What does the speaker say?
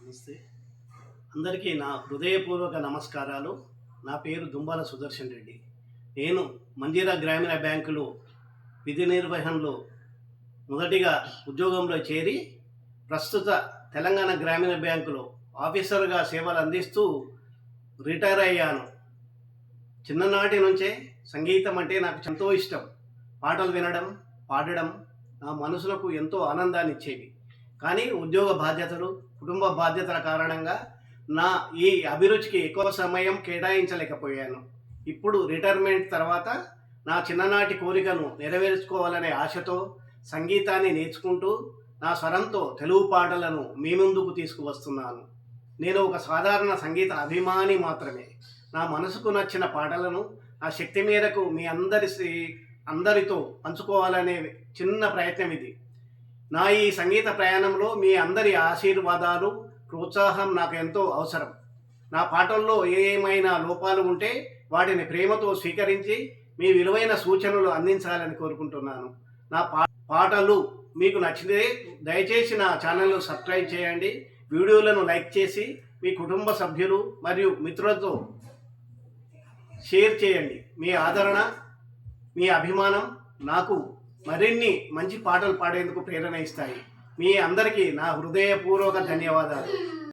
నమస్తే. అందరికీ నా హృదయపూర్వక నమస్కారాలు. నా పేరు దుంబాల సుదర్శన్ రెడ్డి. నేను మంజీరా గ్రామీణ బ్యాంకులో విధి నిర్వహణలో మొదటిగా ఉద్యోగంలో చేరి ప్రస్తుత తెలంగాణ గ్రామీణ బ్యాంకులో ఆఫీసర్గా సేవలు అందిస్తూ రిటైర్ అయ్యాను. చిన్ననాటి నుంచే సంగీతం అంటే నాకు ఎంతో ఇష్టం. పాటలు వినడం, పాడడం నా మనసులకు ఎంతో ఆనందాన్ని ఇచ్చేవి. కానీ ఉద్యోగ బాధ్యతలు, కుటుంబ బాధ్యతల కారణంగా నా ఈ అభిరుచికి ఎక్కువ సమయం కేటాయించలేకపోయాను. ఇప్పుడు రిటైర్మెంట్ తర్వాత నా చిన్ననాటి కోరికను నెరవేర్చుకోవాలనే ఆశతో సంగీతాన్ని నేర్చుకుంటూ నా స్వరంతో తెలుగు పాటలను మీ ముందుకు తీసుకువస్తున్నాను. నేను ఒక సాధారణ సంగీత అభిమాని మాత్రమే. నా మనసుకు నచ్చిన పాటలను నా శక్తి మేరకు మీ అందరితో పంచుకోవాలనే చిన్న ప్రయత్నం ఇది. నా ఈ సంగీత ప్రయాణంలో మీ అందరి ఆశీర్వాదాలు, ప్రోత్సాహం నాకు ఎంతో అవసరం. నా పాటల్లో ఏమైనా లోపాలు ఉంటే వాటిని ప్రేమతో స్వీకరించి మీ విలువైన సూచనలు అందించాలని కోరుకుంటున్నాను. నా పాటలు మీకు నచ్చితే దయచేసి నా ఛానల్ను సబ్స్క్రైబ్ చేయండి. వీడియోలను లైక్ చేసి మీ కుటుంబ సభ్యులు మరియు మిత్రులతో షేర్ చేయండి. మీ ఆదరణ, మీ అభిమానం నాకు మరిన్ని మంచి పాటలు పాడేందుకు ప్రేరణ ఇస్తాయి. మీ అందరికీ నా హృదయపూర్వక ధన్యవాదాలు.